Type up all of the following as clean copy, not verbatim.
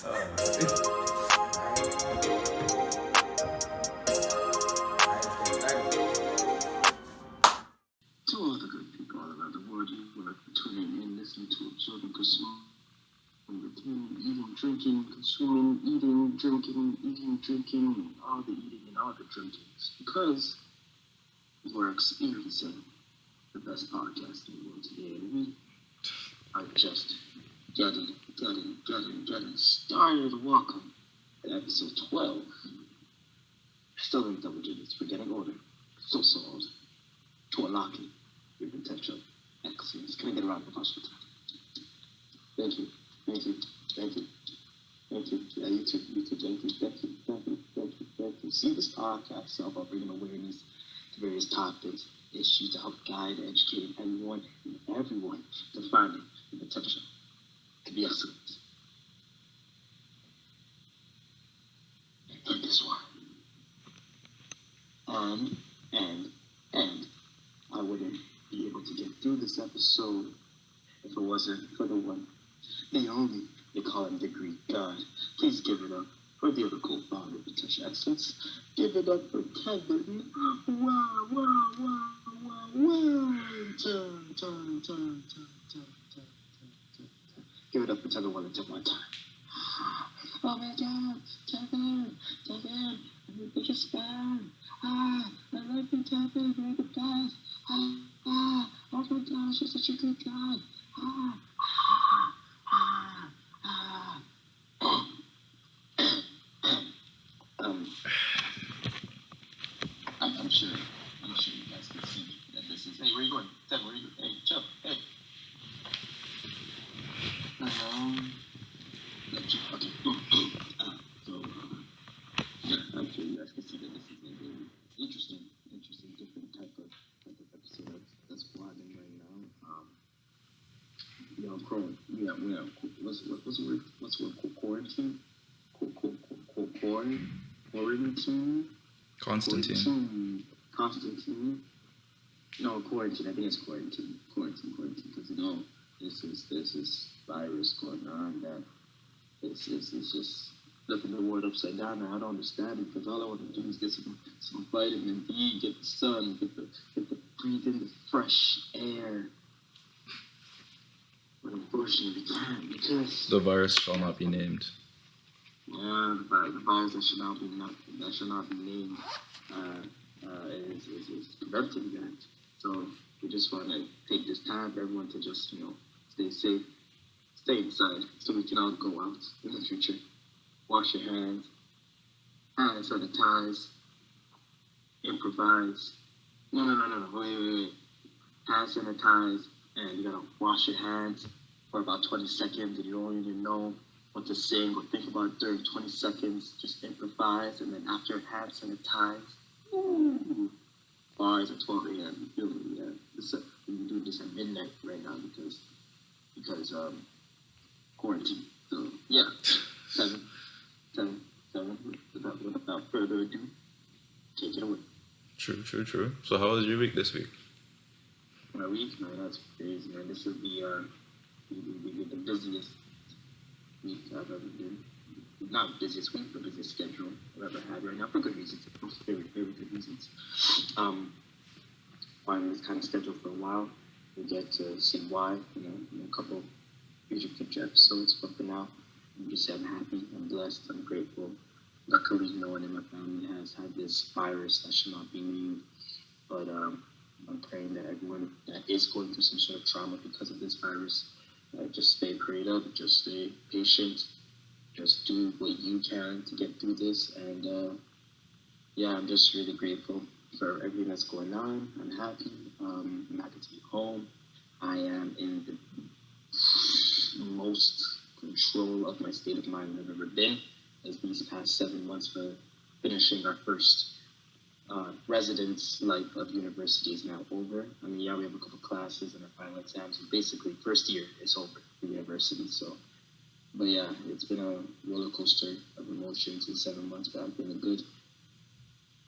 To all the good people all around the world who are tuning in, listening to, observing, consuming, retaining, eating, drinking, consuming, eating, drinking, and all the eating and all the drinkings. Because we're experiencing the best podcast in the world today, and we are just getting started. Welcome to episode 12. Still in double digits. We're getting older. So old. To unlocking your potential excellence. Can I get a round of applause for that? Thank you. Yeah, you too. Thank you. See, this podcast is all about bringing awareness to various topics, issues to help guide and educate everyone to finding the potential to be excellent. In this one. And I wouldn't be able to get through this episode if it wasn't for the one, the only, they call him the Greek God. Please give it up for the other co-founder of Potential Excellence. Give it up for Tevin. Wellington. Give it up for Tevin Wellington one time. Oh my God, Tevin, I'm your biggest fan. I love you, Tevin, you're the best. Oh my gosh, you're such a good guy. I'm sure you guys can see that this is. Hey, where you going? Tevin, where you going? Hey, chill. Hey. Okay. I'm sure you guys can see that this is a very interesting, different type of episode. That's vlogging right now. Quarantine. What's the word? Quarantine. Constantine. No, quarantine. I think it's quarantine. Because there's this virus going on that it's just flipping the world upside down, and I don't understand it because all I want to do is get some vitamin D, get the sun, get the breathe in the fresh air. But unfortunately, we can't because the virus shall not be named. Yeah, the virus that should not be named is preventing that. So we just want to take this time for everyone to just stay safe, stay inside, so we can all go out in the future. Wash your hands, hand sanitize, improvise. No. Wait. Hand sanitize, and you gotta wash your hands for about 20 seconds, and you don't even know what to sing or think about during 20 seconds. Just improvise, and then after hand sanitize, bars at 12 a.m. You feel me? Yeah. We do this at midnight right now because quarantine. So yeah, seven. Without further ado, take it away. True. So how was your week this week? My week, man, that's crazy, man. This is the busiest week I've ever been. Not busiest week, but busiest schedule I've ever had right now for good reasons. Very, very good reasons. Finally, it's kind of scheduled for a while. We get to see why, in a couple future episodes. But for now, I'm happy, I'm blessed, I'm grateful. Luckily, no one in my family has had this virus that should not be named. But I'm praying that everyone that is going through some sort of trauma because of this virus, just stay prayed up, just stay patient, just do what you can to get through this. And I'm just really grateful for everything that's going on. I'm happy. I'm happy to be home. I am in the most control of my state of mind I've ever been, as these past 7 months for finishing our first residence life of university is now over. I mean, we have a couple classes and our final exams, and basically first year is over for university. So, but yeah, it's been a roller coaster of emotions in 7 months, but I'm feeling good.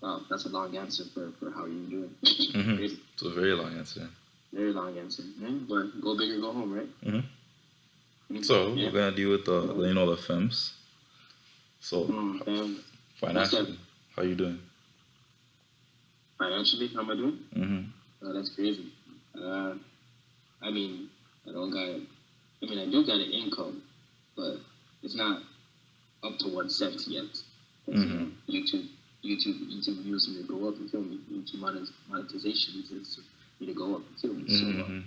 Wow, that's a long answer for how you're doing. Mm-hmm. It's a very long answer. Very long answer, right? But go big or go home, right? Mm-hmm. So we're gonna deal with the femmes. So, And financially, how you doing? Financially, how am I doing? Mm-hmm. Oh, that's crazy. I mean, I don't got. I mean, I do got an income, but it's not up to 1 cent yet. Mm-hmm. YouTube views need to go up. You feel me? YouTube monetization needs to go up. You feel me? Mm-hmm.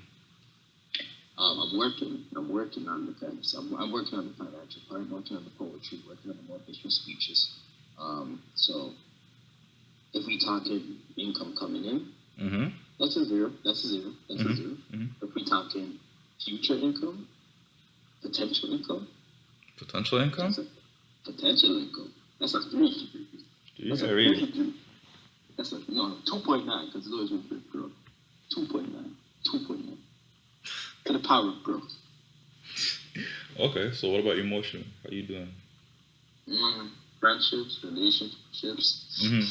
So I'm working on the fence. I'm working on the financial part. I'm working on the poetry. Working on the motivational speeches. So if we talking income coming in, Mm-hmm. that's a zero. That's a zero. That's a zero. Mm-hmm. If we talking future income, potential income, Potential income? potential income. That's a 3. That's a 3. That's a 2.9 because those were good, bro. 2.9. 2.9 to the power of growth. Okay, so what about emotion? How you doing? Friendships, relationships. Mm-hmm.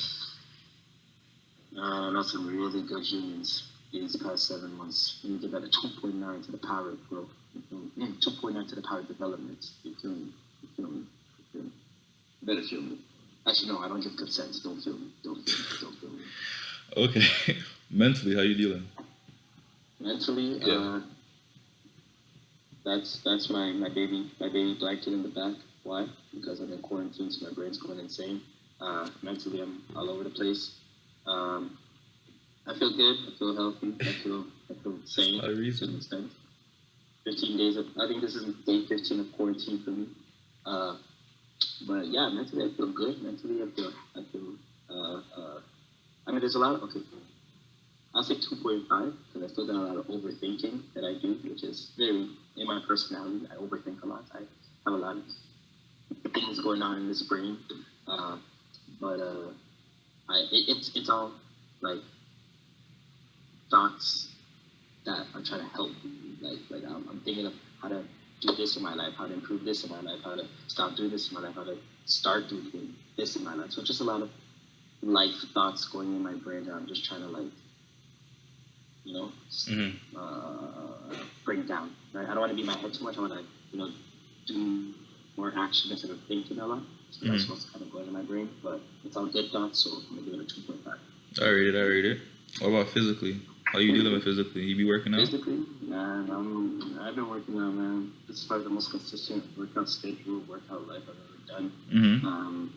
Not some really good unions these past 7 months. You give that a 2.9 to the power of growth. 2.9 to the power of development. You feel me? You feel me? You feel me? You better feel me. Actually, no, I don't give consent. Don't feel me. Don't feel me. Okay. Mentally, how you dealing? Mentally, that's my baby black kid in the back. Why? Because I'm in quarantine, so my brain's going insane. Mentally, I'm all over the place. I feel good. I feel healthy. I feel sane to an extent. 15 days of, I think this is day 15 of quarantine for me. But yeah, mentally I feel good. Mentally I feel I mean, there's a lot of, okay, I'll say 2.5 because I still got a lot of overthinking that I do, which is very, in my personality, I overthink a lot. I have a lot of things going on in this brain. But it's all like thoughts that are trying to help me. Like I'm thinking of how to do this in my life, how to improve this in my life, how to stop doing this in my life, how to start doing this in my life. So just a lot of life thoughts going in my brain that I'm just trying to bring down. Right? I don't want to be in my head too much. I want to do more action instead of thinking a lot. So that's what's kind of going in my brain. But it's all good thoughts, so I'm gonna give it a 2.5. I read it. What about physically? How you dealing with physically? You be working out? Physically, man, I've been working out, man. This is probably the most consistent workout schedule, workout life I've ever done. Mm-hmm.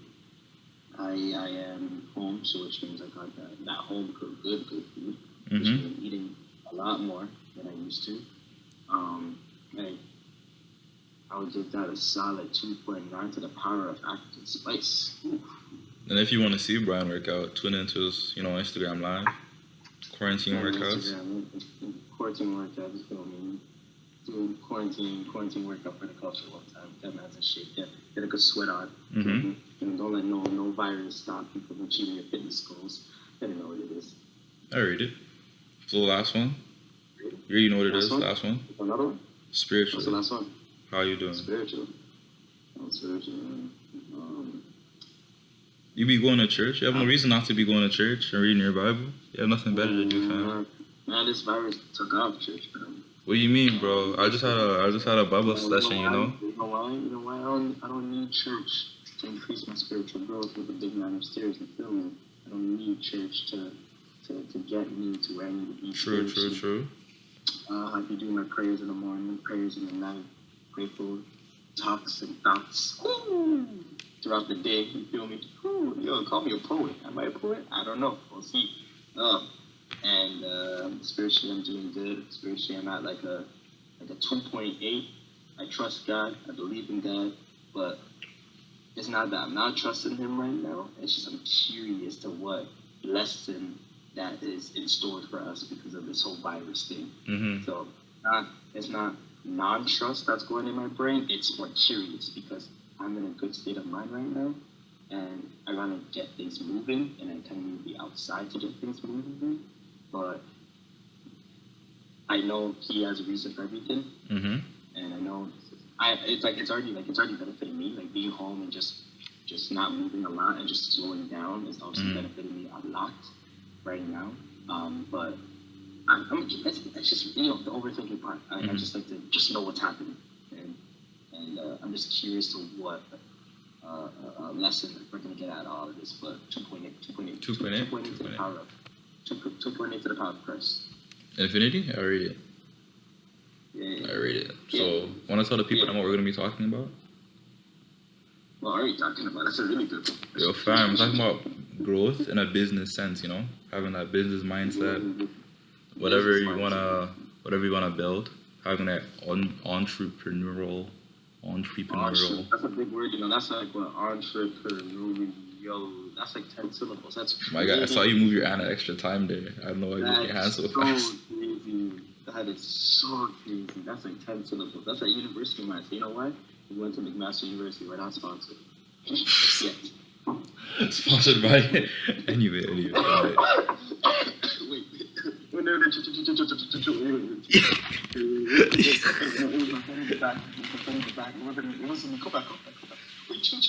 I am home, so which means I got that home cooked good food, which Mm-hmm. means I'm eating a lot more than I used to. I would give that a solid 2.9 to the power of African spice. Oof. And if you want to see Brian work out, tune into his, Instagram live. Quarantine workouts. Quarantine workouts, you feel me? Doing quarantine workout for the culture one time. That man's in shape. Get a good sweat on. Mm-hmm. And don't let no virus stop you from achieving your fitness goals. Better know what it is. I read it. So the last one. You know what it is. Last one. Another one? Spiritually. What's the last one? How you doing? Spiritual. Spiritual. You be going to church? You have no reason not to be going to church and reading your Bible. You have nothing better to do, fam. Man, this virus took off church, man. What do you mean, bro? I just had a Bible session, You know why? I don't need church to increase my spiritual growth with the big man upstairs. You feel me? I don't need church to get me to where I need to be. True. I be doing my prayers in the morning, prayers in the night, grateful talks and thoughts throughout the day. You feel me? Yo, call me a poet. Am I a poet? I don't know. We'll see. And spiritually, I'm doing good. Spiritually, I'm at like a 2.8. I trust God. I believe in God, but it's not that I'm not trusting Him right now. It's just I'm curious to what lesson that is in store for us because of this whole virus thing. Mm-hmm. So it's not non-trust that's going in my brain. It's more curious because I'm in a good state of mind right now, and I want to get things moving, and I kind of need to be outside to get things moving. But I know He has a reason for everything, and I know it's already benefiting me. Like being home and just not moving a lot and just slowing down is also benefiting me a lot right now. But it's just the overthinking part. I just like to just know what's happening, and I'm just curious to what lesson that we're going to get out of all of this, but 2.8 to the 2.8? power of 2.8 to the power of Christ. Infinity? I read it. Yeah. I read it. So, want to tell the people what we're going to be talking about? What are you talking about? That's a really good one. Yo, fam, I'm talking about growth in a business sense, you know? Having that business mindset. Whatever you wanna build, having that entrepreneurial. That's a big word, you know. That's like what entrepreneurial. That's like 10 syllables. That's crazy. My God, I saw you move your hand an extra time there. I don't know why you moved your hand so fast. Crazy. That is so crazy. That's like 10 syllables. That's like university math. You know why? We went to McMaster University. We're not sponsored. Yes. Sponsored by anyway. Right. Wait. Go back. Wait, chill.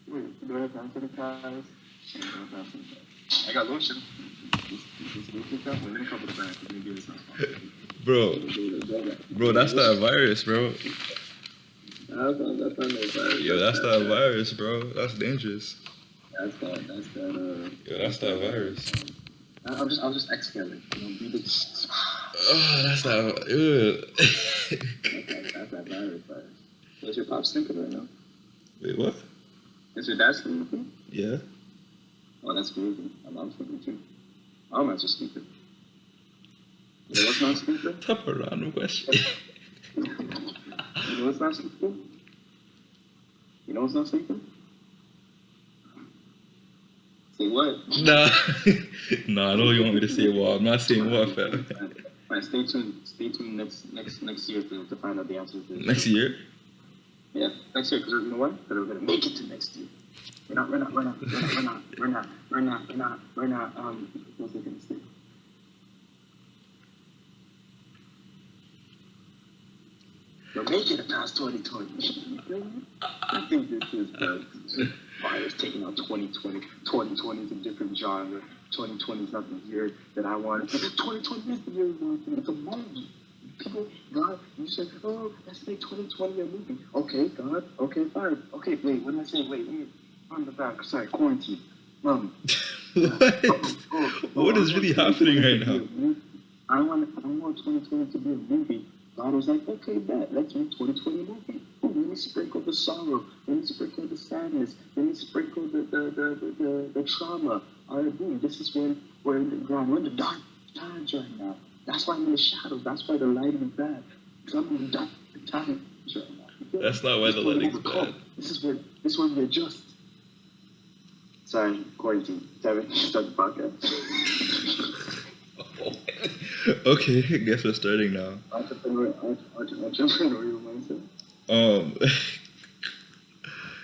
Wait, do I have to answer the guys? I got lotion. Bro, that's that virus, bro. That's not no virus. Yo, that's that virus, bro. That's dangerous. That's that. Yo, that's that virus. I'm just exhaling. You know, that's that. That's that virus. What's your pop sleeping right now? Wait, what? Is your dad sleeping? Yeah. Oh, that's crazy. I'm sleeping too. I'm not just sleeping. You know what's not sleeping? Top a random question. You know what's not sleeping? You know what's not sleeping? Say what? Nah, I know you want me to say what. I'm not saying what, fam. Alright, stay tuned next year to find out the answer to this. Next year? Yeah, next year, because you know what? Because we're gonna make it to next year. We're not, what's it gonna say? We're making it past 2020. I think this is the virus taking out 2020. 2020 is a different genre. 2020 is not the year that I wanted. 2020 is the year we want. It's a movie. People, God, you said, oh, let's make 2020 a movie. Okay, God. Okay, fine. Okay, wait, what did I say? Wait, on the back. Sorry, quarantine. What? What is really happening right now? I want 2020 to be a movie. God was like, okay, bet. Let's make 2020 a movie. Oh, let me sprinkle the sorrow. Let me sprinkle the sadness. Let me sprinkle the trauma. All right, boom. This is when we're in the ground. We're in the dark times right now. That's why I'm in the shadows. That's why the lighting is bad. Because I'm in the dark times right now. That's not why the lighting is bad. This is where we adjust. Sorry, quarantine. Tevin, start the podcast. Okay, guess we're starting now. Entrepreneurial mindset.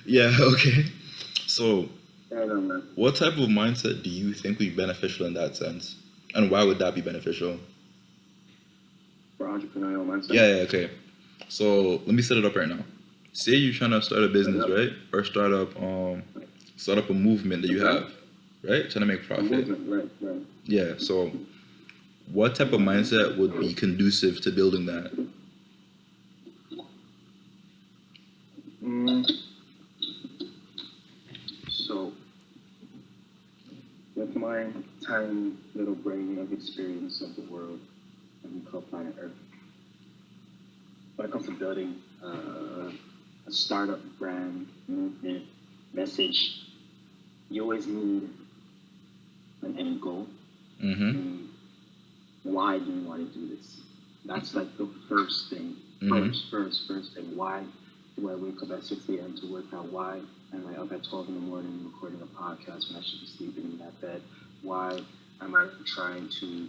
Yeah, okay. So, what type of mindset do you think would be beneficial in that sense? And why would that be beneficial? For entrepreneurial mindset? Yeah, okay. So, let me set it up right now. Say you're trying to start a business, right? Or start up a movement that you have, right? Trying to make profit. Right. Yeah, so what type of mindset would be conducive to building that? So, with my tiny little brain of experience of the world that we call planet Earth, when it comes to building a startup brand, movement, message, you always need an end goal. Mm-hmm. Why do you want to do this? That's like the first thing. First thing. Why do I wake up at 6 a.m. to work out? Why am I up at 12 in the morning recording a podcast when I should be sleeping in that bed? Why am I trying to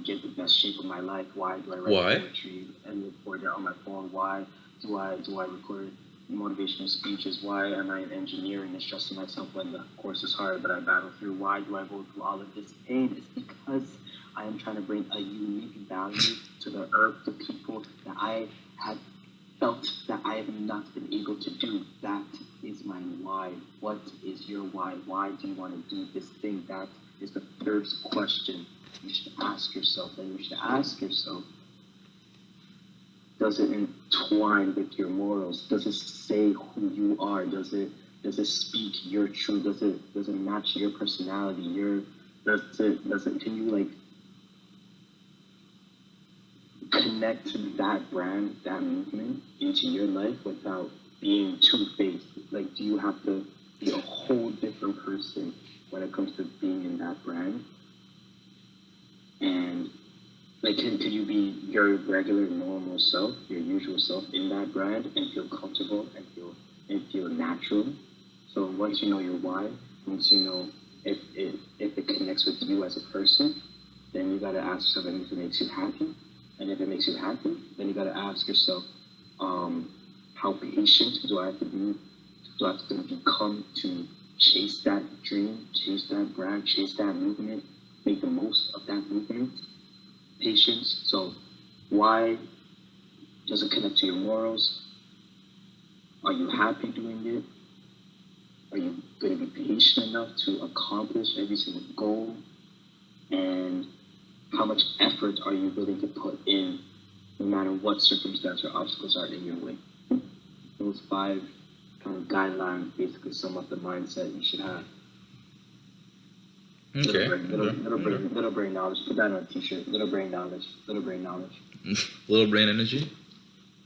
get the best shape of my life? Why do I write poetry and record it on my phone? Why do I record motivational speeches? Why am I in engineering and stressing myself when the course is hard but I battle through? Why do I go through all of this pain? It's because I am trying to bring a unique value to the earth, to people that I have felt that I have not been able to do. That is my why. What is your why? Why do you want to do this thing? That is the first question you should ask yourself. And you should ask yourself, Does it entwine with your morals? Does it say who you are? Does it speak your truth? Does it match your personality? Does it can you like connect that brand, that movement into your life without being two-faced? Like, do you have to be a whole different person when it comes to being in that brand? And like, can you be your regular, normal self, your usual self in that brand and feel comfortable and feel natural? So once you know your why, once you know if it connects with you as a person, then you gotta ask yourself if it makes you happy. And if it makes you happy, then you gotta ask yourself, how patient do I have to be? Do I have to become to chase that dream, chase that brand, chase that movement, make the most of that movement? Patience. So why does it connect to your morals? Are you happy doing it? Are you going to be patient enough to accomplish every single goal? And how much effort are you willing to put in no matter what circumstance or obstacles are in your way? Those 5 kind of guidelines basically sum up the mindset you should have. Okay. Little brain knowledge. Put that on a t-shirt. Little brain knowledge. Little brain knowledge. Little brain energy.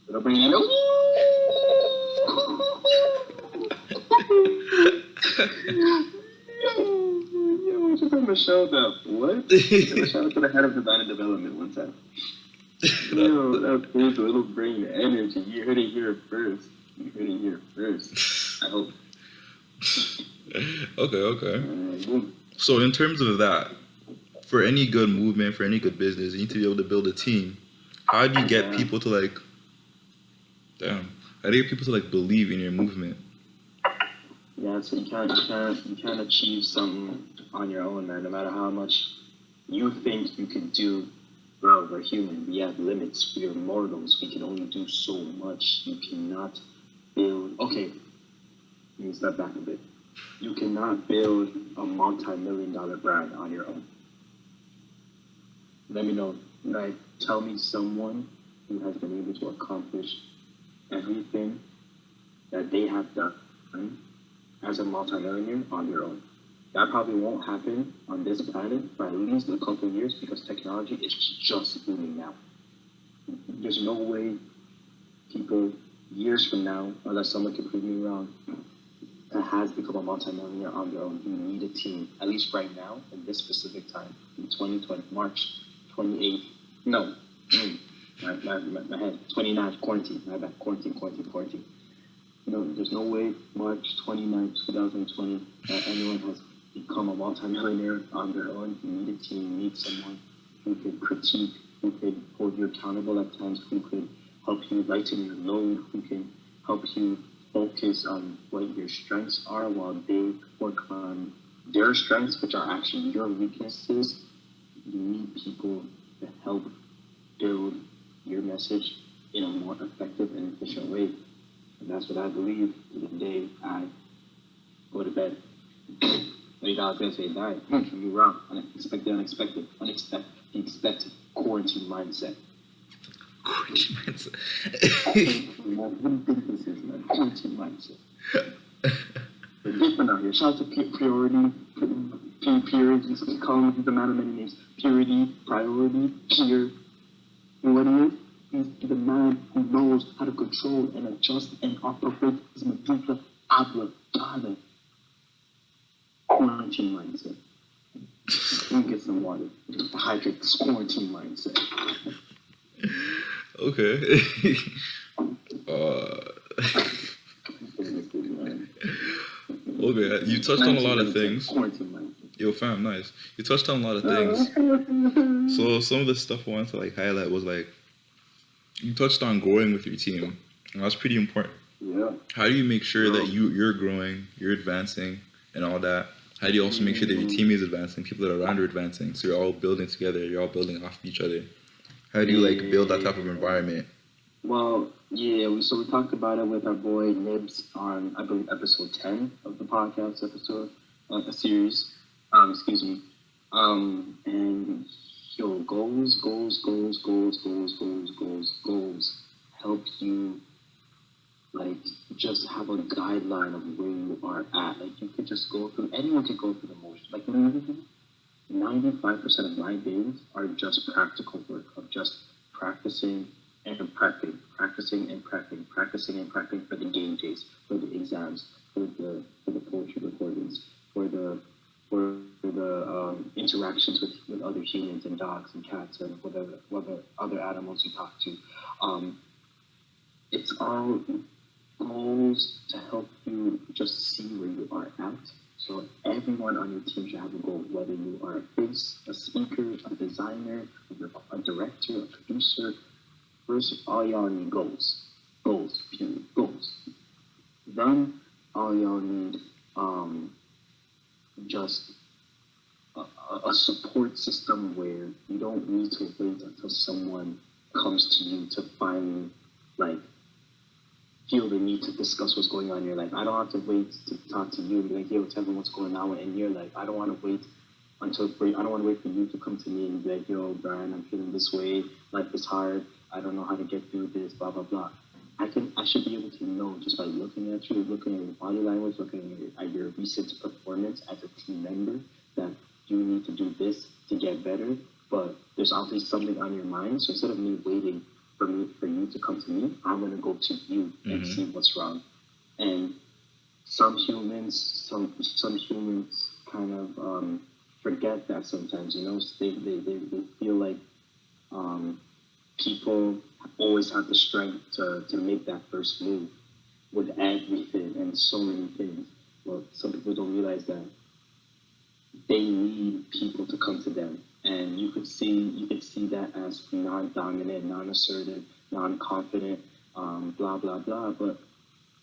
Little brain energy. Yo, we should have Michelle that. What? Michelle to the head of design and development one time. Yo, that's little brain energy. You heard it here first. I hope. Okay. So in terms of that, for any good movement, for any good business, you need to be able to build a team. How do you get people to like, how do you get people to like believe in your movement? Yeah, so you can't achieve something on your own, man. No matter how much you think you can do, bro, we're human. We have limits. We are mortals. We can only do so much. You cannot build. Okay, let me step back a bit. You cannot build a multi-million-dollar brand on your own. Let me know. Like, tell me someone who has been able to accomplish everything that they have done as a multi-millionaire on their own. That probably won't happen on this planet for at least a couple of years because technology is just booming now. There's no way people years from now, unless someone can prove me wrong, that has become a multi-millionaire on their own. You need a team, at least right now, in this specific time, in 2020, March 28th. No, my head, 29th, quarantine, my bad, quarantine. There's no way March 29th, 2020, that anyone has become a multi-millionaire on their own. You need a team, you need someone who could critique, who could hold you accountable at times, who could help you lighten your load, who can help you focus on what your strengths are while they work on their strengths, which are actually your weaknesses. You need people to help build your message in a more effective and efficient way. And that's what I believe to the day I go to bed. What you guys gonna say? Die. You're wrong. Unexpected quarantine mindset. Quarantine mindset. Quarantine mindset. They're different out here. Shout out to Purity. Purity. Just calling him the man of many names. Purity, Priority, Pure. And what he is? He's the man who knows how to control and adjust and operate his medulla oblongata. Quarantine mindset. Go get some water to hydrate this quarantine mindset. Okay. Okay, you touched on a lot of things. Yo, fam, nice. You touched on a lot of things. So some of the stuff I wanted to like highlight was like, you touched on growing with your team. And that's pretty important. Yeah. How do you make sure that you're growing, you're advancing, and all that? How do you also make sure that your team is advancing, people that are around you are advancing, so you're all building together, you're all building off of each other? How do you like build that type of environment? Well, yeah, so we talked about it with our boy Nibs on, I believe, episode 10 of the podcast episode, a series, and yo, goals you like just have a guideline of where you are at. Like you could just go through. Anyone could go through the motion. Like 95% of my days are just practical work of just practicing and practicing, practicing and practicing, practicing and practicing for the game days, for the exams, for the poetry recordings, for the interactions with other humans and dogs and cats and whatever other animals you talk to. It's all goals to help you just see where you are at. So everyone on your team should have a goal, whether you are a face, a speaker, a designer, a director, a producer. First, all y'all need goals. Goals, period. Goals. Then all y'all need just a support system where you don't need to wait until someone comes to you to finally like feel the need to discuss what's going on in your life. I don't have to wait to talk to you and be like, yo, tell me what's going on in your life. I don't want to wait I don't want to wait for you to come to me and be like, yo, Brian, I'm feeling this way. Life is hard. I don't know how to get through this, blah, blah, blah. I should be able to know just by looking at you, looking at your body language, looking at your recent performance as a team member that you need to do this to get better. But there's obviously something on your mind. So instead of me waiting for you to come to me, I'm going to go to you and see what's wrong. And some humans kind of forget that sometimes, you know, they feel like people always have the strength to make that first move with everything and so many things. Well, some people don't realize that they need people to come to them. And you could see that as non-dominant, non-assertive, non-confident, blah, blah, blah. But,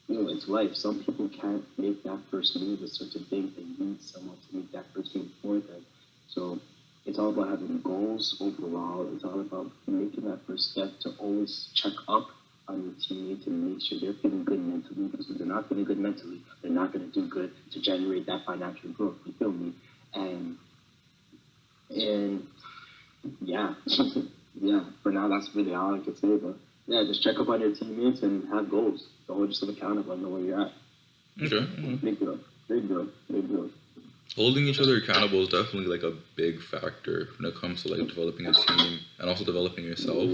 you know, it's life. Some people can't make that first move with certain things. They need someone to make that first move for them. So it's all about having goals overall. It's all about making that first step to always check up on your teammate and make sure they're feeling good mentally. Because if they're not feeling good mentally, they're not going to do good to generate that financial growth. You feel me? And yeah, yeah. For now, that's really all I can say. But yeah, just check up on your teammates and have goals. Don't hold yourself accountable and know where you're at. Okay. Mm-hmm. Big deal. Holding each other accountable is definitely like a big factor when it comes to like developing a team and also developing yourself.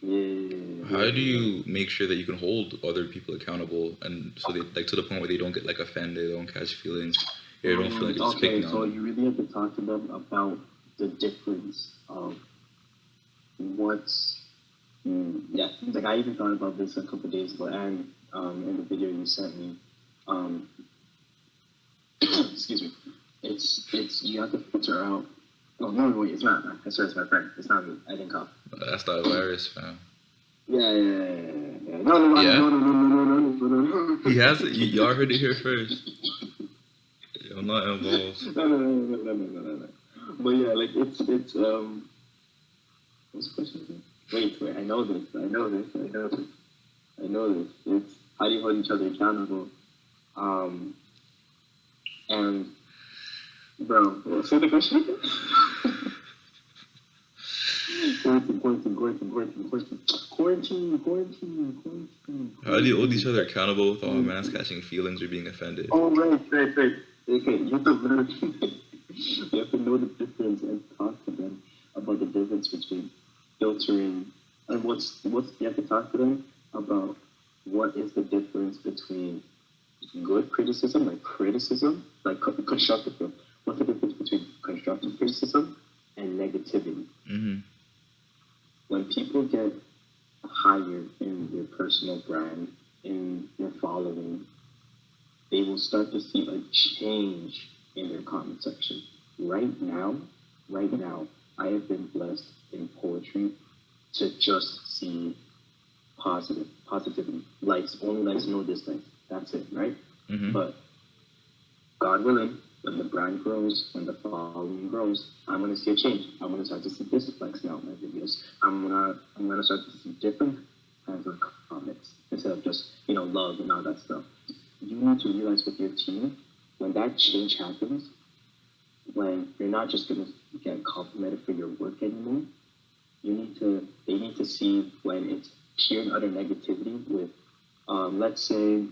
Yeah. How do you make sure that you can hold other people accountable and so they like to the point where they don't get like offended, they don't catch feelings, they don't feel like it's picking on them? So you really have to talk to them about the difference of what's like I even thought about this a couple of days ago, and in the video you sent me, excuse me, it's you have to filter out. Oh no, wait, it's not. I swear it's my friend. It's not me. I didn't cough. That's that virus, fam. Yeah. No. He has it. Y'all heard it here first. I'm not involved. No. But yeah, like it's what's the question again? Wait, I know this. It's how do you hold each other accountable? And bro, what's the question again? Quarantine. How do you hold each other accountable without a man's catching feelings or being offended? Oh, right. Okay, you have to learn. You have to know the difference and talk to them about the difference between filtering and what's you have to talk to them about what is the difference between good criticism, like constructive. What's the difference between constructive criticism and negativity? Mm-hmm. When people get higher in their personal brand, in their following, they will start to see a change in their comment section. Right now, I have been blessed in poetry to just see positivity, likes, only likes, no dislikes. That's it, right? Mm-hmm. But God willing, when the brand grows, when the following grows, I'm gonna see a change. I'm gonna start to see dislikes now in my videos. I'm gonna start to see different kinds of comments instead of just love and all that stuff. You need to realize with your team when that change happens, when you're not just gonna get complimented for your work anymore. They need to see when it's pure and utter negativity with, let's say,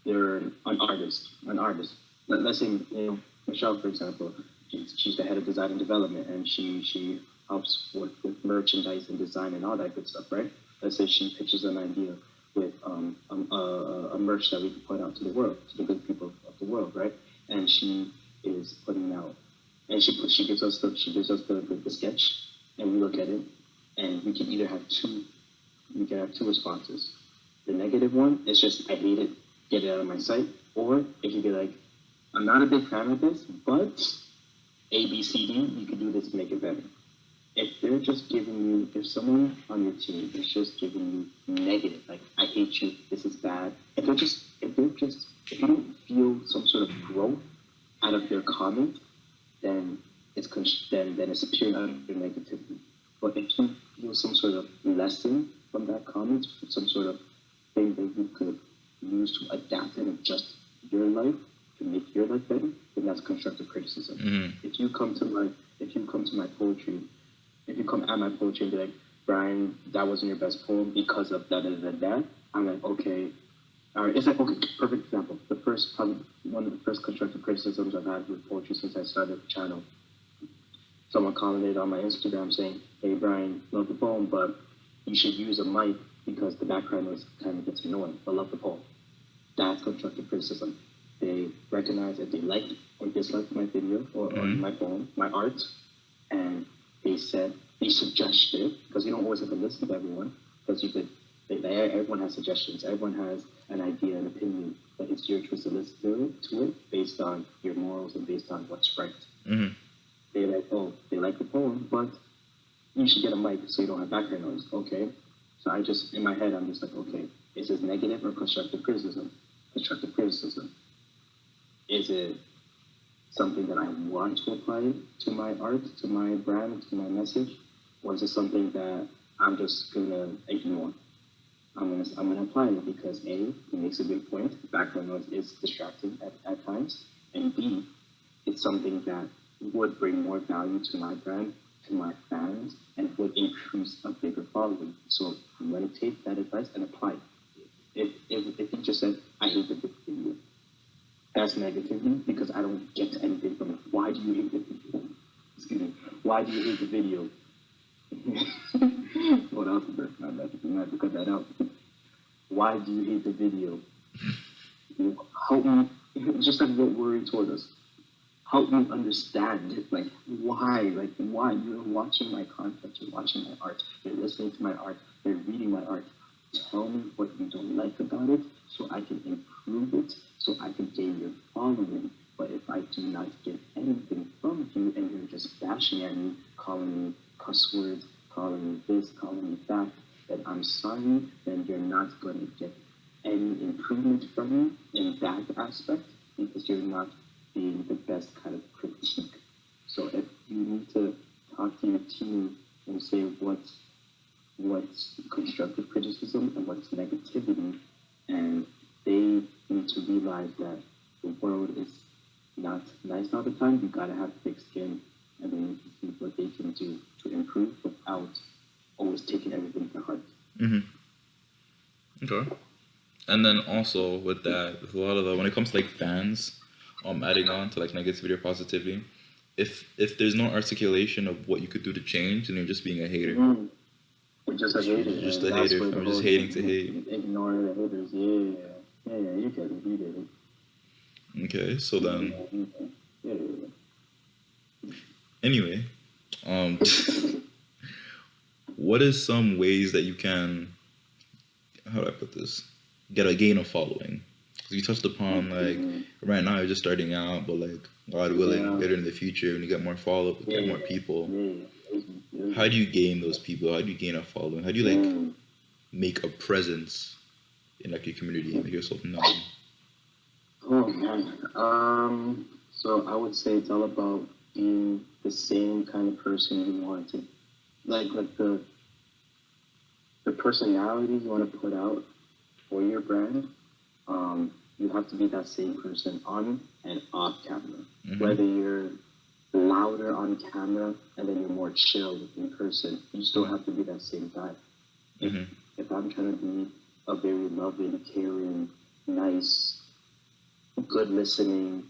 they're an artist. Let's say, Michelle, for example, she's the head of design and development, and she helps with merchandise and design and all that good stuff, right? Let's say she pitches an idea with a merch that we can put out to the world, to the good people of the world, right? And she is putting out, and she gives us the sketch, and we look at it, and we can either have two responses. The negative one is just, I hate it, get it out of my sight. Or it could be like, I'm not a big fan of this, but A, B, C, D, you can do this to make it better. If they're just giving you, if someone on your team is just giving you negative, like, I hate you, this is bad. If you don't feel some sort of growth out of their comment, then it's pure and utter negativity. But if you feel some sort of lesson from that comment, some sort of thing that you could use to adapt and adjust your life to make your life better, then that's constructive criticism. Mm-hmm. If you come at my poetry and be like, Brian, that wasn't your best poem because of that, I'm like, okay. All right, it's like, okay, perfect example. One of the first constructive criticisms I've had with poetry since I started the channel. Someone commented on my Instagram saying, hey, Brian, love the poem, but you should use a mic because the background noise kind of gets annoying, but love the poem. That's constructive criticism. They recognize that they liked or disliked my video or my poem, my art, and they suggested, because you don't always have to listen to everyone, because everyone has suggestions, everyone has an idea, an opinion, but it's your choice to listen to it based on your morals and based on what's right. Mm-hmm. They like the poem, but you should get a mic so you don't have background noise. Okay. So in my head, I'm just like, okay, is this negative or constructive criticism? Constructive criticism. Is it something that I want to apply to my art, to my brand, to my message? Or is it something that I'm just gonna ignore? I'm gonna apply it because A, it makes a good point. Background noise is distracting at times. And B, it's something that would bring more value to my brand, to my fans, and would increase a bigger following. So I'm going to take that advice and apply it. If you just said, I hate the video, that's negativity because I don't get anything from it. Why do you hate the video? Excuse me. Why do you hate the video? What else is there? I'm have to cut that out. Why do you hate the video? Help me, just like what we're toward us. Help me understand, why you're watching my content, you're watching my art, you're listening to my art, you're reading my art. Tell me what you don't like about it so I can improve it, so I can gain your following. But if I do not get anything from you and you're just bashing at me, calling me cuss words, calling me this, calling me that, then I'm sorry, then you're not going to get any improvement from me in that aspect because you're not being the best kind of critique. So if you need to talk to your team and say what's constructive criticism and what's negativity, and they need to realize that the world is not nice all the time, you gotta have thick skin, and they need to see what they can do to improve without always taking everything to heart. Mm-hmm. Okay. And then also with that, with a lot of when it comes to fans, adding on to negativity or positivity, if there's no articulation of what you could do to change, then you're just being a hater. Mm. You're just a hater. You're just a hater. I'm just hating to hate. Ignore the haters. Yeah, you get it. Okay, so then. Anyway, what is some ways that you can, how do I put this, gain a following? You touched upon right now you're just starting out, but God willing, better in the future when you get more follow-up, get more people. How do you gain those people? How do you gain a following? How do you make a presence in your community and make yourself known? Oh man. So I would say it's all about being the same kind of person you want to, the personality you want to put out for your brand. You have to be that same person on and off camera. Mm-hmm. Whether you're louder on camera and then you're more chill in person, you still have to be that same guy. If I'm trying to be a very loving, caring, nice, good listening,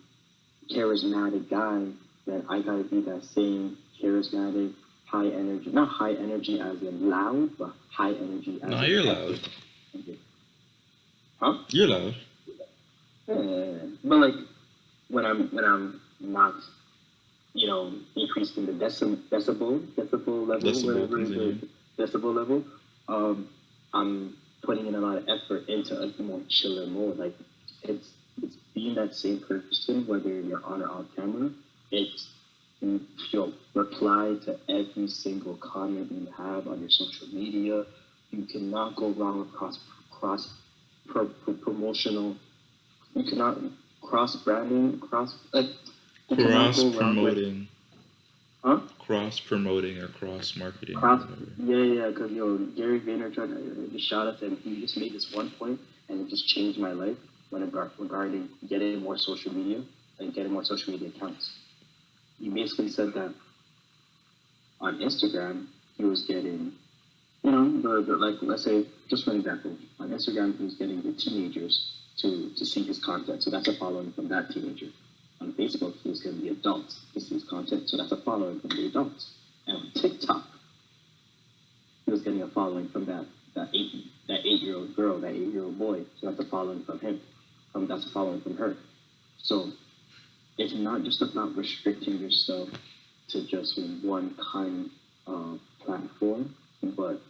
charismatic guy, then I gotta be that same charismatic, high energy. Not high energy as in loud, but high energy as in... No, you're loud. Huh? You're loud. Yeah. But like when I'm not, increasing the decibel level, I'm putting in a lot of effort into a more chiller mode. Like it's being that same person, whether you're on or off camera. It's reply to every single comment you have on your social media. You cannot go wrong with cross promotional. You cannot cross branding, cross promoting. Huh? Cross promoting or cross marketing. Yeah, because Gary Vaynerchuk, just shout out to him. He just made this one point, and it just changed my life regarding getting more social media and getting more social media accounts. He basically said that on Instagram he was getting, let's say, just for an example, on Instagram he was getting the teenagers to see his content, so that's a following from that teenager. On Facebook, he was getting the adults to see his content, so that's a following from the adults. And on TikTok, he was getting a following from that 8-year-old girl, that 8-year-old boy, so that's a following from him. That's a following from her. So it's not just about restricting yourself to just one kind of platform, but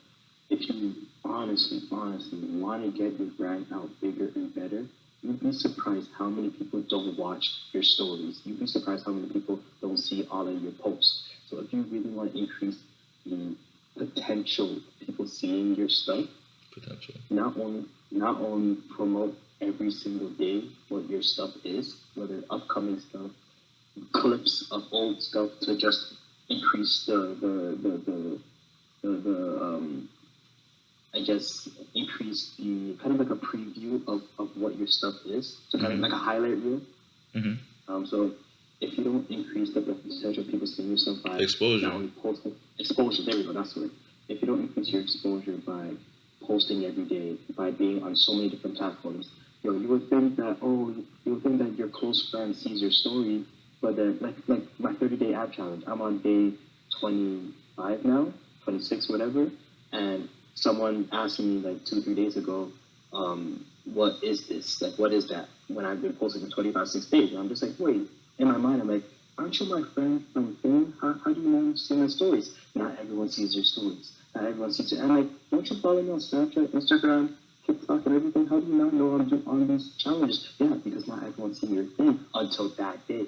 if you honestly want to get your brand out bigger and better, you'd be surprised how many people don't watch your stories. You'd be surprised how many people don't see all of your posts. So if you really want to increase the potential people seeing your stuff, not only promote every single day what your stuff is, whether upcoming stuff, clips of old stuff, to just increase increase the kind of like a preview of what your stuff is. So kind of like a highlight reel. So if you don't increase the percentage of people seeing yourself by exposure, there we go, that's it. If you don't increase your exposure by posting every day, by being on so many different platforms, you would think that your close friend sees your story, but then like my 30-day app challenge, I'm on day 25 now, 26, whatever, and someone asked me like 2-3 days ago, what is this? Like, what is that? When I've been posting for 25-6 days, and I'm just like, wait. In my mind, I'm like, aren't you my friend from Fame? How do you know you see my stories? Not everyone sees your stories. Not everyone sees it. And I'm like, don't you follow me on Snapchat, Instagram, TikTok, and everything? How do you not know I'm doing on these challenges? Yeah, because not everyone sees your thing until that day.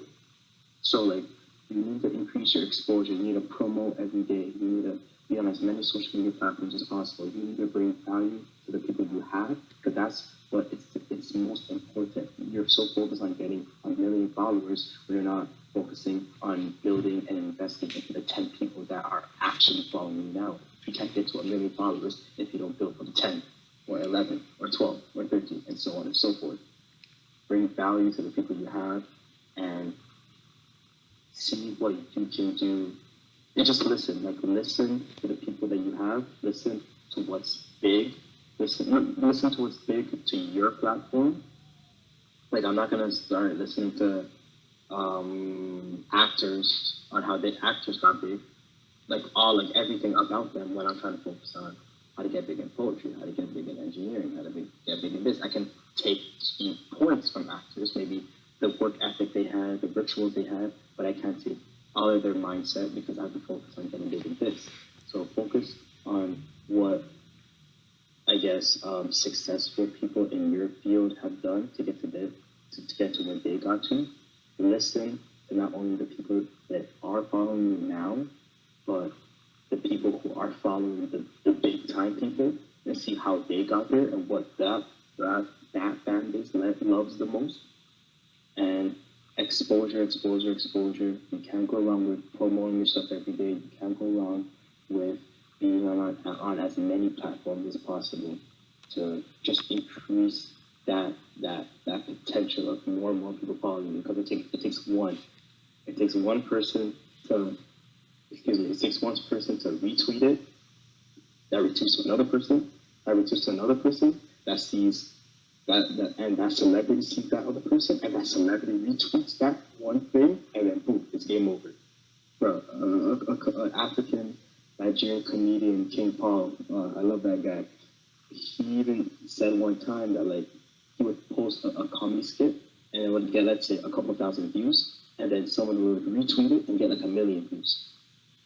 So, like, you need to increase your exposure. You need to promote every day. You need to be on as many social media platforms as possible. You need to bring value to the people you have, because that's what it's most important. You're so focused on getting 1 million followers, when you're not focusing on building and investing into the 10 people that are actually following you now. You can't get to 1 million followers if you don't build for the 10 or 11 or 12 or 13 and so on and so forth. Bring value to the people you have and see what you can do. And just listen to the people that you have. Listen to what's big. Listen to what's big to your platform. Like, I'm not gonna start listening to actors on how actors got big. Like everything about them, when I'm trying to focus on how to get big in poetry, how to get big in engineering, how to get big in this. I can take key points from actors, maybe the work ethic they had, the rituals they had, but I can't take all of their mindset, because I have to focus on getting big in this. So focus on what, I guess, successful people in your field have done to get to where they got to. Listen to not only the people that are following you now, but the people who are following the big time people, and see how they got there and what that fan base loves the most. And exposure. You can't go wrong with promoting yourself every day. You can't go wrong with being on as many platforms as possible to just increase that potential of more and more people following you. Because it takes one person to, it takes one person to retweet it, that retweets to another person, that retweets to another person, that sees and that celebrity sees that other person, and that celebrity retweets that one thing, and then boom, it's game over. Bro, an African Nigerian comedian, King Paul, I love that guy. He even said one time that like he would post a comedy skit, and it would get, let's say, a couple thousand views, and then someone would retweet it and get like 1 million views.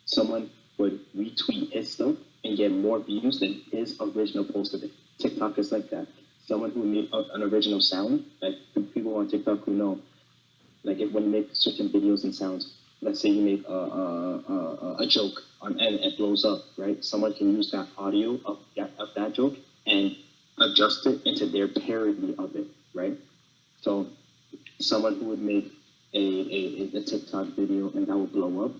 Someone would retweet his stuff and get more views than his original post of it. TikTok is like that. Someone who made an original sound, like people on TikTok who know, like when you make certain videos and sounds, let's say you make a joke and it blows up, right? Someone can use that audio of that joke and adjust it into their parody of it, right? So someone who would make a TikTok video and that would blow up,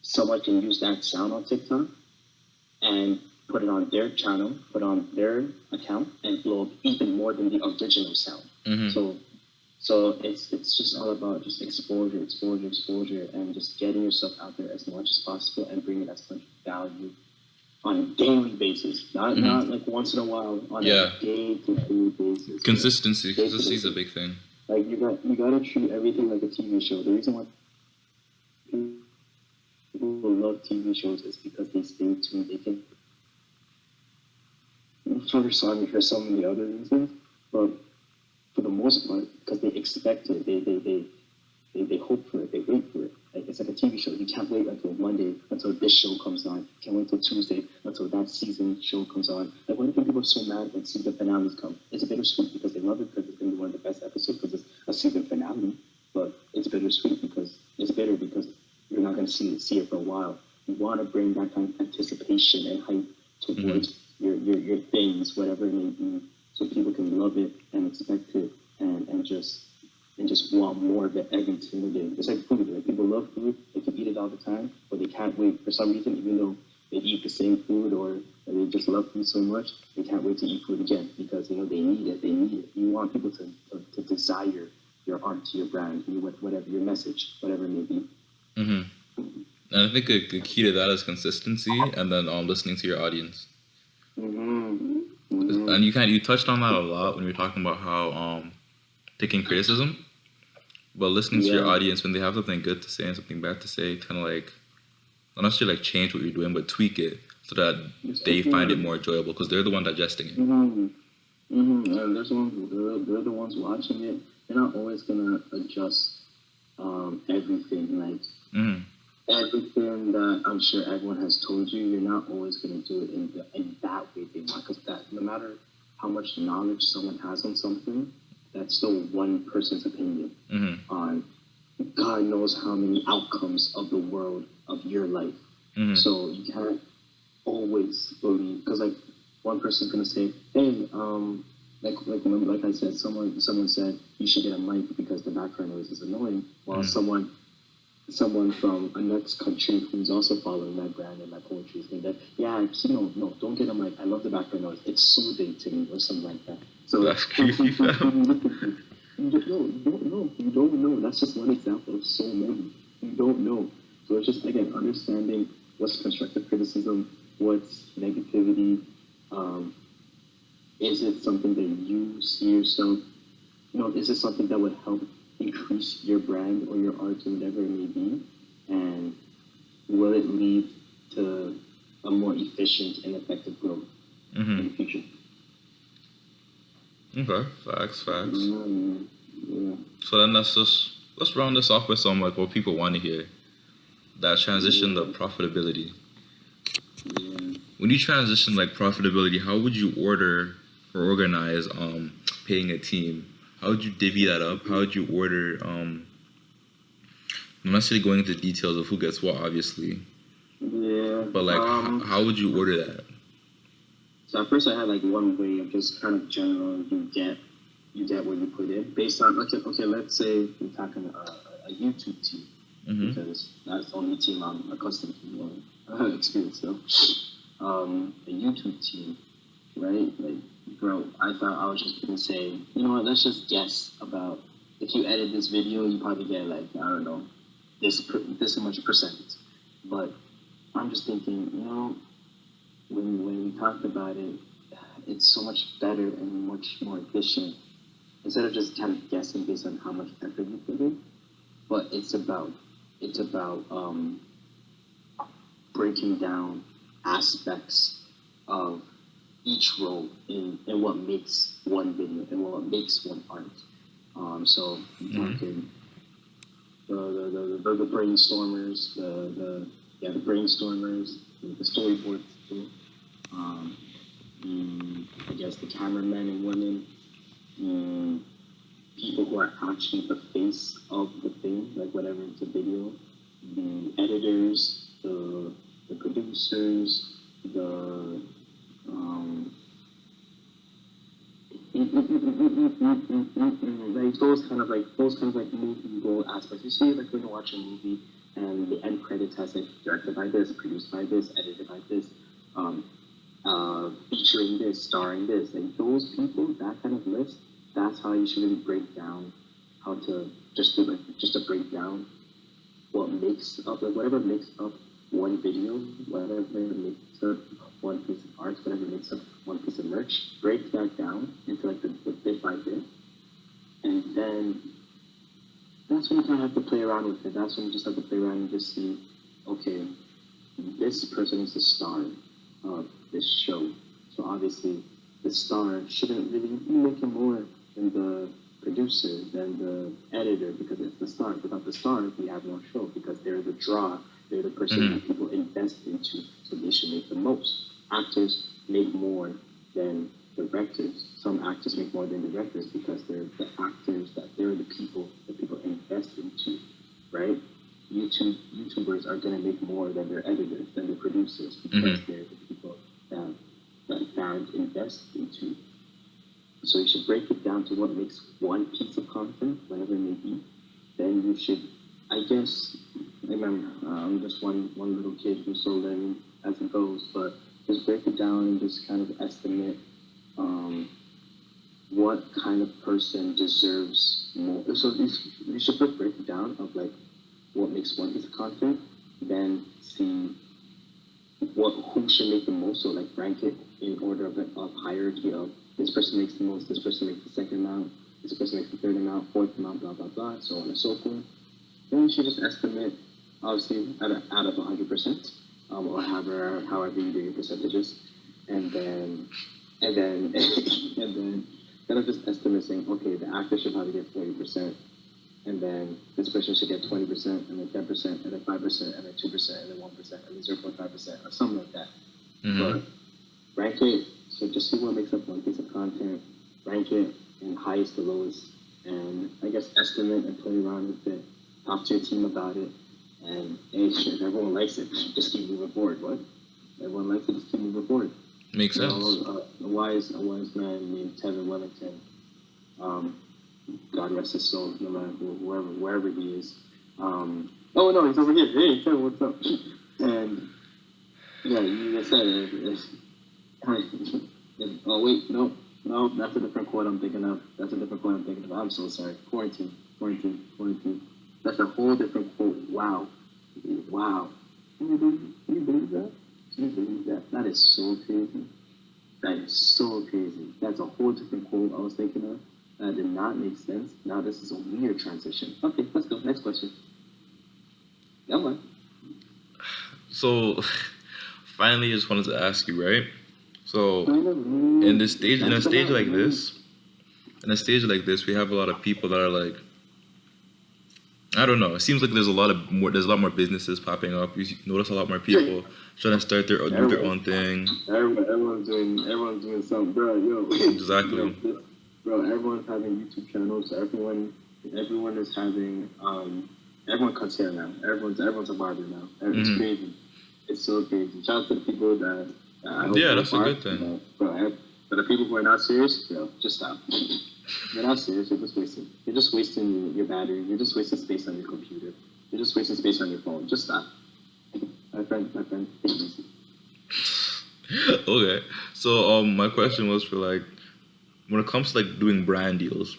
someone can use that sound on TikTok and put it on their channel, put it on their account, and blow up even more than the original sound. Mm-hmm. So it's just all about just exposure, and just getting yourself out there as much as possible and bringing as much value on a daily basis, not like once in a while, on a day-to-day basis. Consistency is a big thing. Like you gotta treat everything like a TV show. The reason why people love TV shows is because they stay tuned. They can for some of the other reasons, but for the most part, because they expect it, they hope for it, they wait for it. Like it's like a TV show. You can't wait until Monday until this show comes on. You can't wait until Tuesday until that season show comes on. Like why do you think people are so mad when season finales come? It's bittersweet because they love it because it's gonna be one of the best episodes because it's a season finale. But it's bittersweet because it's bitter because you're not gonna see it for a while. You want to bring that kind of anticipation and hype towards your things, whatever it may be, so people can love it and expect it and just want more of it every single day. It's like food. Like people love food, they can eat it all the time, but they can't wait for some reason, even though they eat the same food or they just love food so much, they can't wait to eat food again because they need it. You want people to desire your art, your brand, whatever your message, whatever it may be. Mm-hmm. And I think a key to that is consistency and then listening to your audience. Mm-hmm. And you touched on that a lot when you were talking about how taking criticism, but listening to your audience when they have something good to say and something bad to say, kind of like not necessarily like change what you're doing, but tweak it so that they find it more enjoyable because they're the one digesting it. And they're the ones watching it. They're not always gonna adjust everything. Like everything that I'm sure everyone has told you, you're not always gonna do it in that way they want. Because that no matter how much knowledge someone has on something, that's still one person's opinion on God knows how many outcomes of the world of your life. So you can't always believe because like one person's gonna say, hey, like I said, someone said you should get a mic because the background noise is annoying, while someone from a next country who's also following my brand and my poetry is saying that no, don't get a mic. I love the background noise. It's soothing to me or something like that. So that's creepy, fam. You don't know. That's just one example of so many. You don't know. So it's just again understanding what's constructive criticism, what's negativity. Is it something that you see yourself? Is it something that would help increase your brand or your art or whatever it may be? And will it lead to a more efficient and effective growth in the future? Okay, facts. Yeah. So then let's round this off with some like what people want to hear. That transition to profitability. Yeah. When you transition like profitability, how would you order or organize paying a team? How would you divvy that up? How would you order I'm not necessarily going into details of who gets what, obviously. Yeah. But like how would you order that? So at first I had like one way of just kind of general you get what you put in based on okay let's say we're talking a YouTube team because that's the only team I'm accustomed to experience though. A YouTube team, right? Like bro, I thought I was just gonna say, you know what, let's just guess about if you edit this video you probably get like, I don't know, this much percent. But I'm just thinking, when we talked about it, it's so much better and much more efficient instead of just kind of guessing based on how much effort you put in. But it's about breaking down aspects of each role in what makes one video and what makes one art. So talking the brainstormers, the brainstormers, the storyboard people, I guess the cameramen and women, the people who are actually the face of the thing, like whatever it's a video, the editors, the producers, the like those kind of movie role aspects. You see, like when you watch a movie and the end credits has like directed by this, produced by this, edited by this, featuring this, starring this, like those people, that kind of list. That's how you should really break down how to just to break down what makes up whatever makes up one video, whatever makes up one piece of art, whatever makes up one piece of merch. Break that down into like the bit by bit, and then that's when you kind of have to play around with it. That's when you just have to play around and just see, okay, this person is the star of this show, so obviously the star shouldn't really be making more than the producer, than the editor, because it's the star. Without the star, we have no show because they're the draw. They're the person that people invest into, so they should make the most. Actors make more than directors. Some actors make more than directors because they're the actors they're the people that people invest into, right? YouTubers are going to make more than their editors, than the producers, because they're the people that fans invest into. So you should break it down to what makes one piece of content, whatever it may be. Then you should, I guess, remember, I'm just one little kid who's still learning as it goes, but just break it down and just kind of estimate what kind of person deserves more. So you should first break it down of like what makes one piece of content, then see who should make the most. So like rank it in order of hierarchy of this person makes the most, this person makes the second amount, this person makes the third amount, fourth amount, blah blah blah, so on and so forth. Then you should just estimate, obviously, out of 100%, or however you do your percentages, and then kind of just estimate saying, okay, the actor should probably get 40%, and then this person should get 20%, and then 10%, and then 5%, and then 2%, and then 1%, and then 0.5%, or something like that. But rank it, so just see what makes up one piece of content, rank it in highest to lowest, and I guess estimate and play around with it. Talk to your team about it, and hey, if everyone likes it, just keep moving forward. What? Everyone likes it, just keep moving forward. Makes sense. A wise man named Tevin Wellington, God rest his soul, no matter wherever he is. Oh no, he's over here. Hey, Tevin, what's up? And yeah, you just said it. Oh wait, no, that's a different quote I'm thinking of. I'm so sorry. Quarantine. That's a whole different quote. Wow. Can you believe that? That is so crazy. That's a whole different quote I was thinking of. That did not make sense. Now this is a weird transition. Okay, let's go. Next question. Yeah, man. So, finally, I just wanted to ask you, right? So, in a stage like this, we have a lot of people that are like, I don't know. It seems like there's a lot more businesses popping up. You notice a lot more people trying to start do their own thing. Everyone's doing something, bro. Yo, exactly. Bro, everyone's having YouTube channels. Everyone is having. Everyone cuts hair now. Everyone's a barber now. It's crazy. It's so crazy. Shout out to the people that. That's a good thing. Bro, but the people who are not serious, yo, just stop. You're not serious. You're just wasting. You're just wasting your battery. You're just wasting space on your computer. You're just wasting space on your phone. Just stop. My friend, take it easy. Okay. So my question was for like, when it comes to like doing brand deals,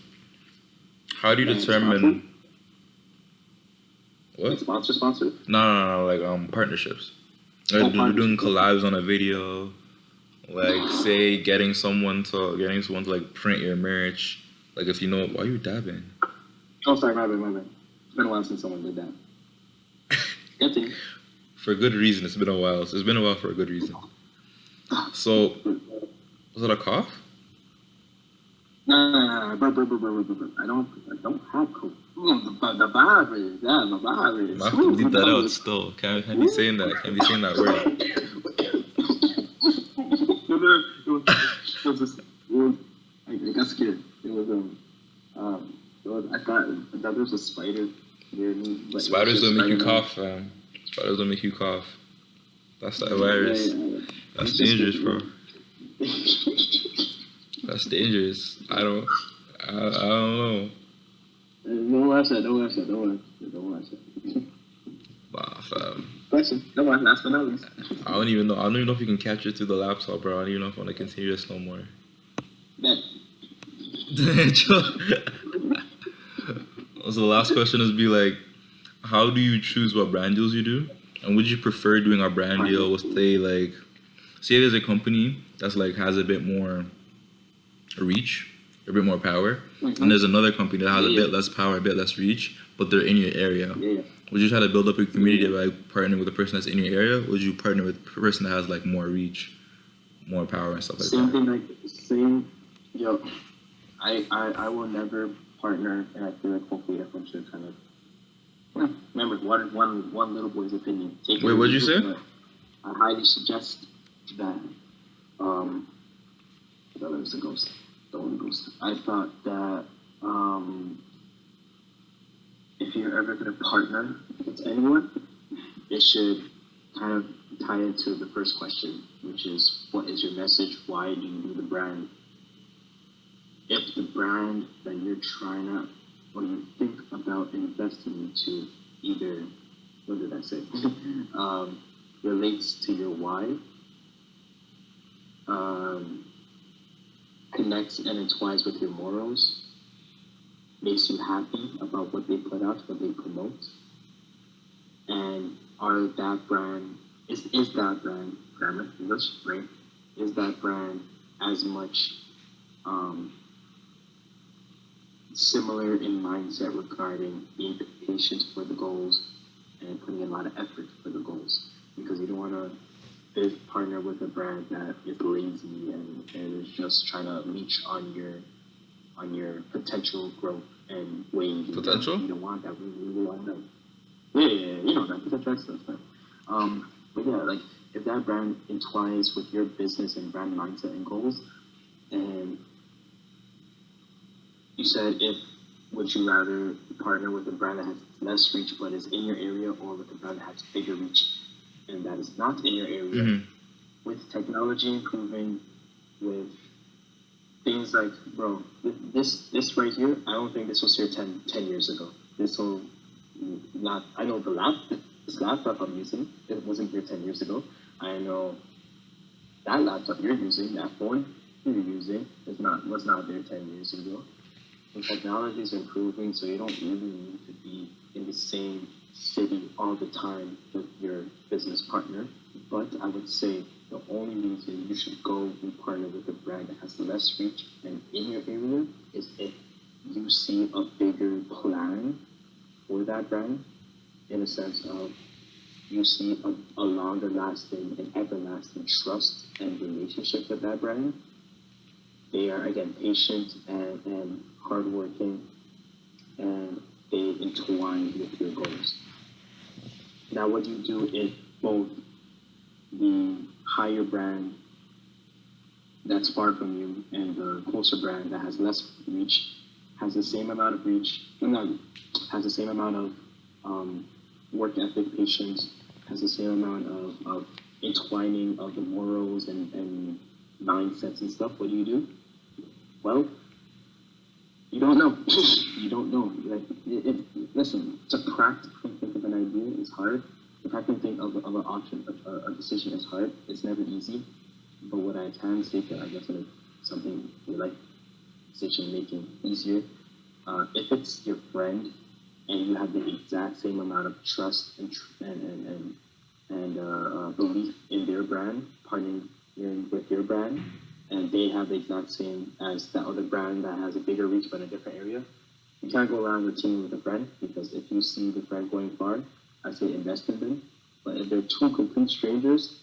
how do you determine? What? Like sponsor? No, like partnerships. Like doing collabs on a video, like say getting someone to like print your merch. Like if you know, why are you dabbing? Oh, sorry, my bad. It's been a while since someone did that. Continue. For good reason. It's been a while. It's been a while for a good reason. So, was it a cough? No, bro. I don't have COVID. The virus, yeah, the virus. I have to leave that out still. Can't be saying that. Can't be saying that word. I got scared. It was I thought there was a spider near me. But spiders don't make you cough, fam. Spiders don't make you cough. That's that virus. Yeah. That's dangerous, bro. That's dangerous. I don't know. Don't watch that. Nah, fam. Question. Come on, last but not least. I don't even know if you can catch it through the laptop, bro. I don't even know if I want to continue this no more. So the last question is be like, how do you choose what brand deals you do? And would you prefer doing a brand deal with say there's a company that's like has a bit more reach, a bit more power, and there's another company that has a bit less power, a bit less reach, but they're in your area. Would you try to build up your community by partnering with a person that's in your area, or would you partner with a person that has like more reach, more power and stuff like that? I will never partner, and I feel like hopefully everyone should kind of remember one little boy's opinion. Wait, what did you say? I highly suggest that that was a ghost. The only ghost. I thought that if you're ever gonna partner with anyone, it should kind of tie into the first question, which is what is your message? Why do you do the brand? If the brand that you're trying to, or you think about investing into, either, what did I say, relates to your why, connects and entwines with your morals, makes you happy about what they put out, what they promote, and is that brand, grammar, English, right? Is that brand as much similar in mindset regarding being patient for the goals and putting in a lot of effort for the goals? Because you don't want to partner with a brand that is lazy and is just trying to leech on your potential growth and wave. Potential? You don't want that. We want that. Yeah, you know that potential excellence, man. But yeah, like if that brand entwines with your business and brand mindset and goals, and you said would you rather partner with a brand that has less reach but is in your area, or with a brand that has bigger reach and that is not in your area? With technology improving, with things like, bro, this right here, I don't think this was here 10 years ago. This laptop I'm using, it wasn't here 10 years ago. I know that laptop you're using, that phone you're using, was not there 10 years ago. And technology is improving, so you don't really need to be in the same city all the time with your business partner. But I would say the only reason you should go and partner with a brand that has less reach and in your area is if you see a bigger plan for that brand, in a sense of you see a longer lasting and everlasting trust and relationship with that brand. They are, again, patient and hardworking, and they entwine with your goals. Now, what do you do if both the higher brand that's far from you and the closer brand that has less reach has the same amount of reach, has the same amount of work ethic, patience, has the same amount of entwining of the morals and mindsets and stuff? What do? Well, you don't know. You don't know. Like, listen, to practically think of an idea is hard. To practically think of an option, a decision is hard. It's never easy. But what I can say that I guess make something like decision making easier. If it's your friend and you have the exact same amount of trust and belief in their brand, partnering with your brand, and they have the exact same as that other brand that has a bigger reach but in a different area, you can't go around routine with a friend, because if you see the friend going far, I say invest in them. But if they're two complete strangers,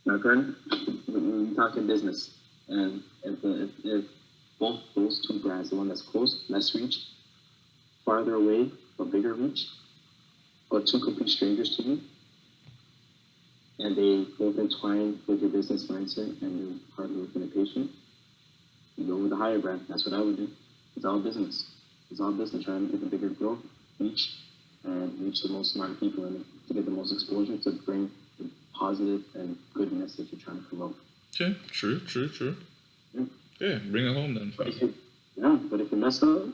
my friend, we're talking business. And if both those two brands, the one that's close, less reach, farther away, but bigger reach, or two complete strangers to you, and they both entwine with your business mindset and your hard work and patient, you go with the higher brand. That's what I would do. It's all business. It's all business, trying to get the bigger growth, reach the most amount of people in it, to get the most exposure, to bring the positive and good message you're trying to promote. Okay, true. Yeah, bring it home then. But if you mess up,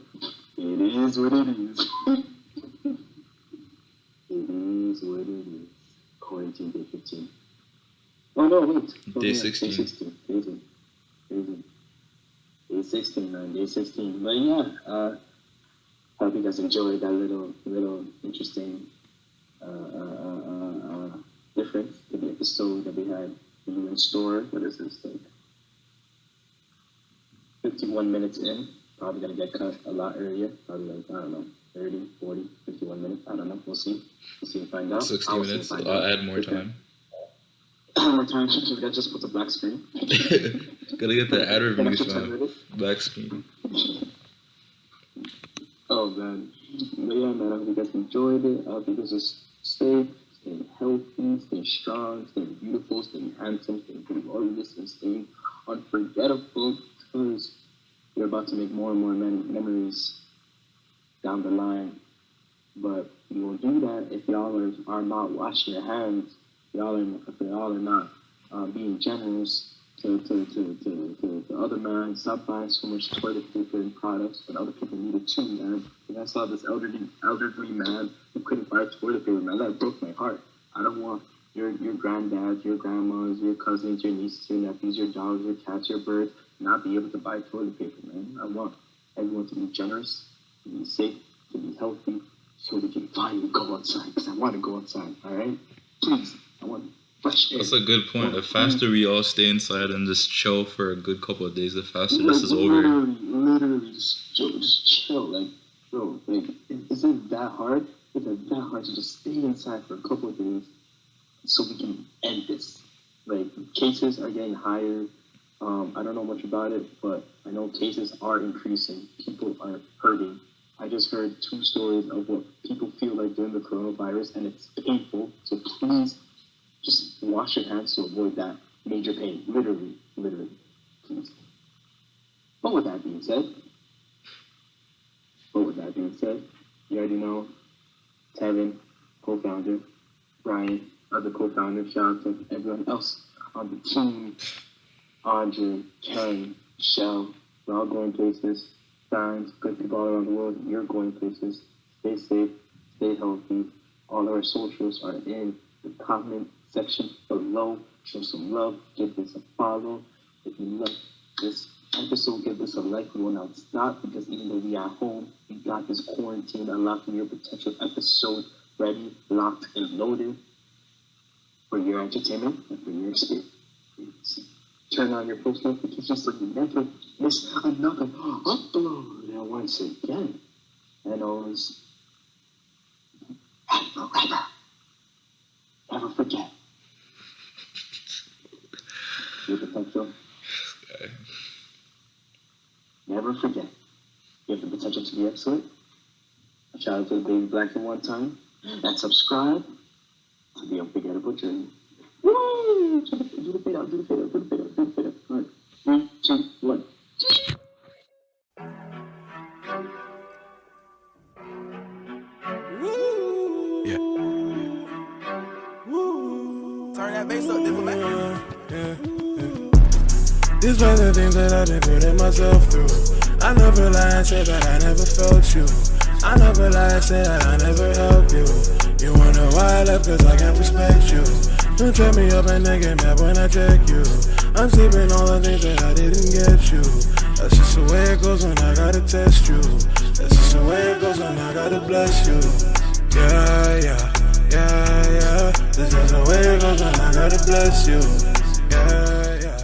it is what it is. It is what it is. Quarantine day 15. Oh no, wait. Day 16. Day 16. Crazy. Day 16, man. Day 16. But yeah, hope you guys enjoyed that little interesting difference to the episode that we had in store. What is this thing? 51 minutes in. Probably gonna get cut a lot earlier. Probably like, I don't know, 30, 40, 51 minutes. I don't know. We'll see. We'll see and find out. 60 minutes. I'll add more time. More time. Should I just put the black screen? Gotta get the ad reviews, man. Black screen. Oh, man. But yeah, man, I hope you guys enjoyed it. I hope you guys just stay healthy, stay strong, stay beautiful, stay handsome, stay glorious, and stay unforgettable, because you're about to make more and more memories down the line. But you will do that if y'all are not washing your hands. If y'all are not being generous to other man. Stop buying so much toilet paper and products, but other people need it too, man. And I saw this elderly man who couldn't buy toilet paper, man. That broke my heart. I don't want your granddads, your grandmas, your cousins, your nieces, your nephews, your dogs, your cats, your birds not be able to buy toilet paper, man. I want everyone to be generous, to be safe, to be healthy, so we can finally go outside, because I want to go outside, all right? Please, I want fresh air. That's a good point. The faster we all stay inside and just chill for a good couple of days, the faster this is over. Literally, just chill. Like, bro, like, is it that hard? Is it that hard to just stay inside for a couple of days so we can end this? Like, cases are getting higher. I don't know much about it, but I know cases are increasing. People are hurting. I just heard 2 stories of what people feel like during the coronavirus, and it's painful. So please, just wash your hands to avoid that major pain. Literally, please. But with that being said, you already know, Tevin, co-founder, Brian, other co-founder, shout out to everyone else on the team, Andre, Ken, Michelle, we're all going places. Fans, good people all around the world, you're going places. Stay safe, stay healthy. All our socials are in the comment section below. Show some love, give this a follow. If you love this episode, give this a like. We will not stop, because even though we are home, we got this quarantine unlocking your potential episode ready, locked, and loaded for your entertainment and for your experience. Turn on your post notifications so you never miss another upload. And once again, and always, never forget your potential. Never forget you have the potential to be excellent. Shout out to the baby black in one time, and subscribe to the unforgettable journey. Woo! Do the fade out. All right. 3, 2, 1. Yeah. Turn that bass up, different man. These are the things that I've been putting myself through. I never lied and said that I never felt you. I never lied and said that I never helped you. You wonder why I left, cause I can't respect you. Don't check me up and then get mad when I check you. I'm sleeping all the things that I didn't get you. That's just the way it goes when I gotta test you. That's just the way it goes when I gotta bless you. Yeah, yeah, yeah, yeah. This is the way it goes when I gotta bless you. Yeah, yeah,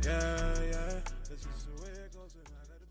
yeah, yeah. This is the way it goes when I gotta